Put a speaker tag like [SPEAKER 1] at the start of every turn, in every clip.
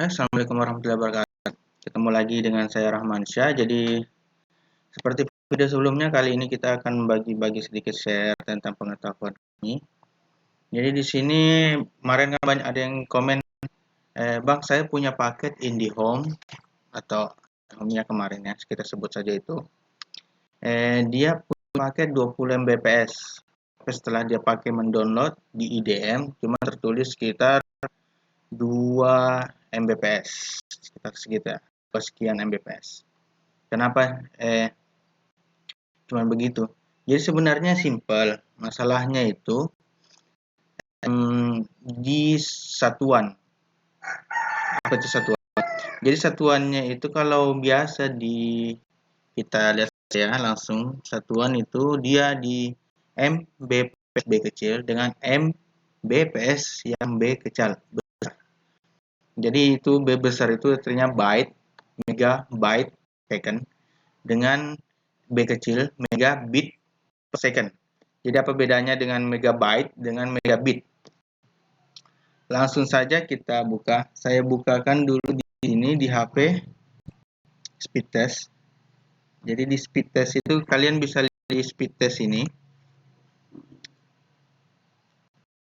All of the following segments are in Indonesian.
[SPEAKER 1] Assalamualaikum warahmatullahi wabarakatuh. Ketemu lagi dengan saya Rahmansyah. Jadi seperti video sebelumnya, kali ini kita akan bagi-bagi sedikit share tentang pengetahuan ini. Jadi di sini kemarin kan banyak ada yang komen, Bang, saya punya paket IndiHome atau Home-nya kemarin ya, kita sebut saja itu. Dia punya paket 20 Mbps. Tapi setelah dia pakai mendownload di IDM, cuma tertulis sekitar 2 Mbps, sekitar segitu ya, sekian Mbps. Kenapa cuman begitu? Jadi sebenarnya simple. Masalahnya itu di satuan. Apa itu satuan? Jadi satuannya itu kalau biasa kita lihat ya langsung, satuan itu dia di Mbps B kecil dengan Mbps yang B kecil. Jadi itu B besar itu artinya byte, megabyte second, dengan B kecil megabit per second. Jadi apa bedanya dengan megabyte dengan megabit? Langsung saja kita buka. Saya bukakan dulu di sini di HP speed test. Jadi di speed test itu kalian bisa lihat di speed test ini.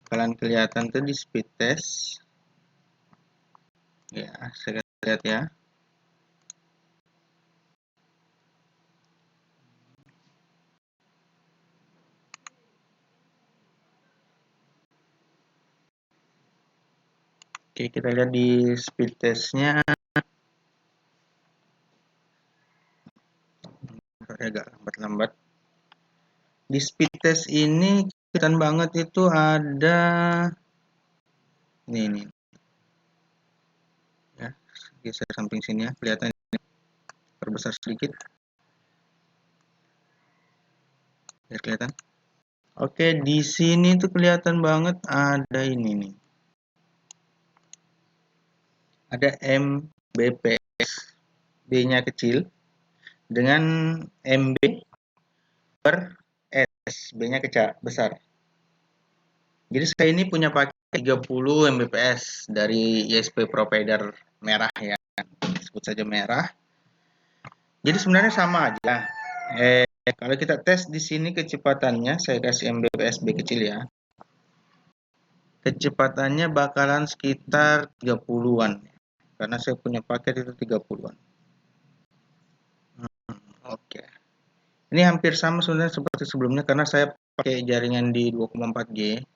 [SPEAKER 1] Kalian kelihatan tuh di speed test. Ya, saya lihat ya. Oke, kita lihat di speed testnya. Agak lambat-lambat. Di speed test ini kelihatan banget itu ada ini ya, geser samping sini ya, kelihatan perbesar sedikit biar kelihatan. Oke, di sini tuh kelihatan banget ada ini nih, ada Mbps B-nya kecil dengan MB per S, B-nya besar. Jadi saya ini punya paket 30 Mbps dari ISP provider merah ya, sebut saja merah. Jadi sebenarnya sama aja. Kalau kita tes di sini kecepatannya, saya kasih Mbps B kecil ya. Kecepatannya bakalan sekitar 30-an. Karena saya punya paket itu 30-an. Oke. Ini hampir sama sebenarnya seperti sebelumnya karena saya pakai jaringan di 2,4G.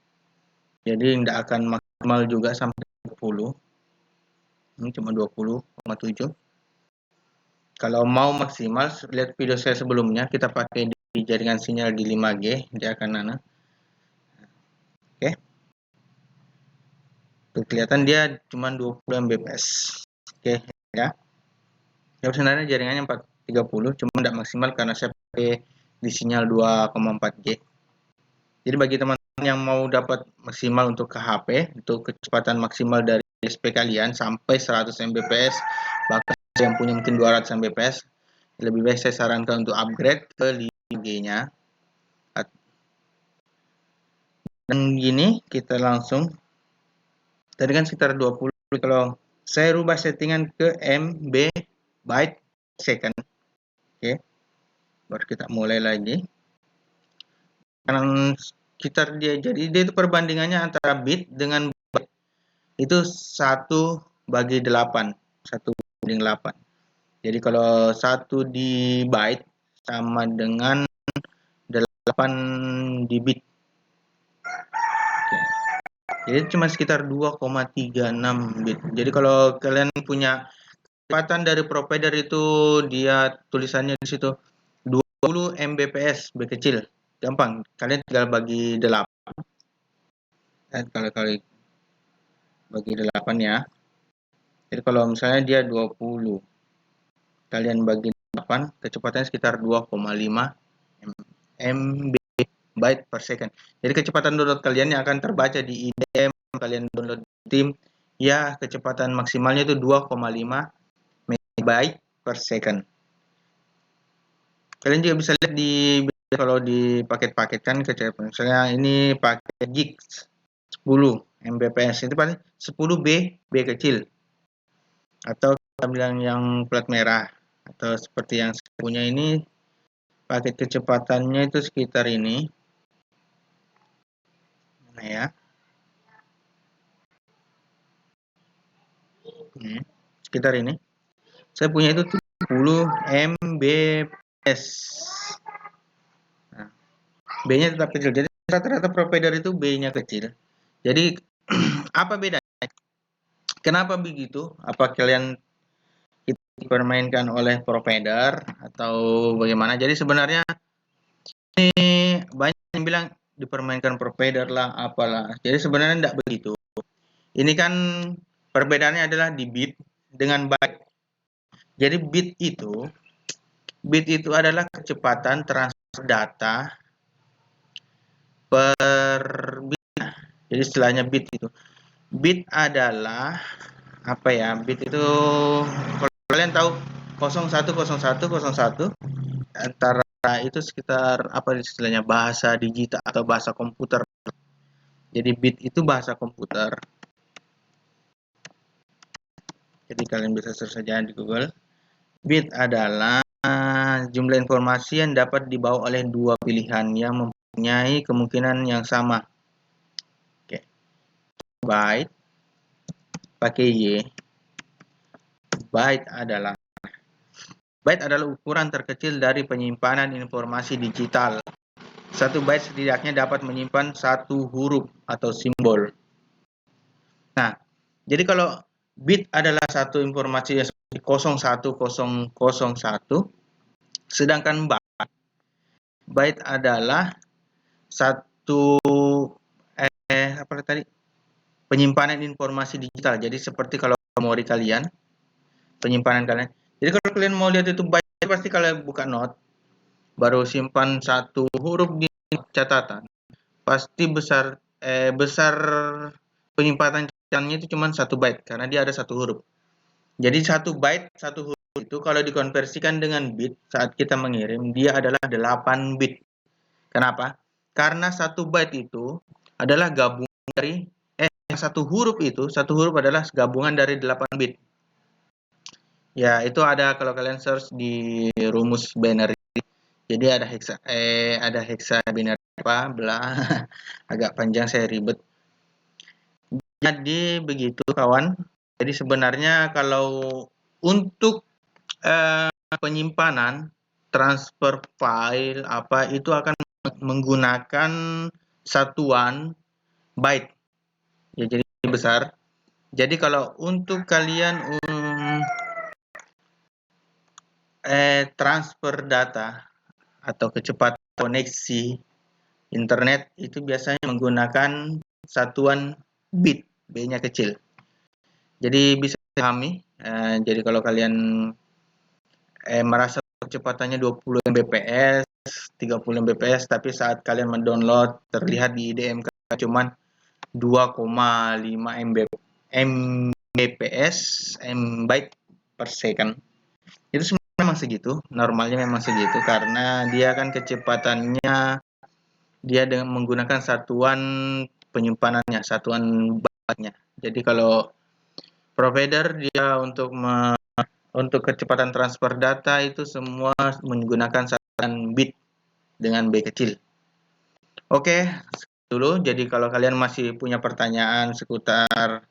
[SPEAKER 1] Jadi tidak akan maksimal juga sampai 20. Ini cuma 20,7. Kalau mau maksimal, lihat video saya sebelumnya, kita pakai di jaringan sinyal di 5G, dia akan nana. Oke. Tuh, kelihatan dia cuma 20 Mbps. Oke, ya. Ya sebenarnya jaringannya 430, cuma tidak maksimal karena saya pakai di sinyal 2,4G. Jadi bagi teman-teman yang mau dapat maksimal untuk ke HP, untuk kecepatan maksimal dari SP kalian sampai 100 Mbps, bahkan yang punya mungkin 200 Mbps, lebih baik saya sarankan untuk upgrade ke 5G-nya. Dan gini kita langsung, tadi kan sekitar 20, kalau saya rubah settingan ke MB byte second. Oke, baru kita mulai lagi. Karena sekitar dia, jadi dia itu perbandingannya antara bit dengan byte itu 1/8, 1/8. Jadi kalau 1 di byte sama dengan 8 di bit. Oke. Jadi cuma sekitar 2,36 bit. Jadi kalau kalian punya kecepatan dari provider itu, dia tulisannya di situ 20 Mbps B kecil, gampang, kalian tinggal bagi 8. Kalau kali bagi 8 ya. Jadi kalau misalnya dia 20, kalian bagi 8, kecepatannya sekitar 2,5 MB byte per second. Jadi kecepatan download kalian yang akan terbaca di IDM, kalian download tim, ya kecepatan maksimalnya itu 2,5 megabyte per second. Kalian juga bisa lihat di kalau di paket-paket kan kecepatan. Misalnya ini paket gig 10 Mbps itu paling 10 B kecil. atau kita bilang yang plat merah, atau seperti yang saya punya ini, paket kecepatannya itu sekitar ini. Nah ya, sekitar ini. Saya punya itu 70 Mbps. Nah, B-nya tetap kecil. Jadi rata-rata provider itu B-nya kecil. Jadi apa bedanya? Kenapa begitu? Apa kalian dipermainkan oleh provider atau bagaimana? Jadi sebenarnya ini banyak yang bilang dipermainkan provider lah, apalah. Jadi sebenarnya tidak begitu. Ini kan perbedaannya adalah di bit dengan byte. Jadi bit itu adalah kecepatan transfer data per bit. Jadi istilahnya bit itu. Bit adalah apa ya? Bit itu kalau kalian tahu 010101 antara itu sekitar apa istilahnya, bahasa digital atau bahasa komputer. Jadi bit itu bahasa komputer. Jadi kalian bisa search saja di Google. Bit adalah jumlah informasi yang dapat dibawa oleh dua pilihan yang mempunyai kemungkinan yang sama. Oke. Byte pakai Y. Byte adalah ukuran terkecil dari penyimpanan informasi digital. Satu byte setidaknya dapat menyimpan satu huruf atau simbol. Nah, jadi kalau bit adalah satu informasi yang seperti 01001, sedangkan byte adalah satu apa tadi? Penyimpanan informasi digital. Jadi seperti kalau memori kalian, penyimpanan kalian. Jadi kalau kalian mau lihat itu byte, pasti kalian buka note, baru simpan satu huruf di catatan. Pasti besar penyimpanan catatannya itu cuma 1 byte karena dia ada satu huruf. Jadi 1 byte, satu huruf itu kalau dikonversikan dengan bit saat kita mengirim, dia adalah 8 bit. Kenapa? Karena 1 byte itu adalah gabungan dari satu huruf adalah gabungan dari 8 bit. Ya, itu ada kalau kalian search di rumus binary. Jadi ada hexa binary apa bla agak panjang, saya ribet. Jadi begitu kawan. Jadi sebenarnya kalau untuk penyimpanan, transfer file apa itu akan menggunakan satuan byte. Ya, jadi besar. Jadi kalau untuk kalian transfer data atau kecepatan koneksi internet itu biasanya menggunakan satuan bit, B-nya kecil. Jadi bisa dipahami. Jadi kalau kalian merasa kecepatannya 20 Mbps, 30 Mbps, tapi saat kalian mendownload terlihat di IDM cuman 2,5 Mbps, MB per second. Itu sebenarnya memang segitu, normalnya memang segitu karena dia kan kecepatannya dia dengan menggunakan satuan penyimpanannya, satuan byte-nya. Jadi kalau provider dia untuk kecepatan transfer data itu semua menggunakan satuan bit dengan B kecil. Oke, dulu. Jadi kalau kalian masih punya pertanyaan seputar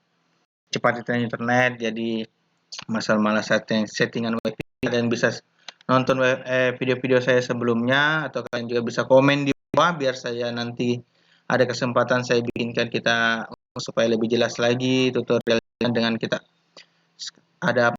[SPEAKER 1] kecepatan internet, jadi masalah settingan wifi, kalian bisa nonton video-video saya sebelumnya, atau kalian juga bisa komen di bawah biar saya nanti ada kesempatan saya bikinkan kita supaya lebih jelas lagi tutorial dengan kita ada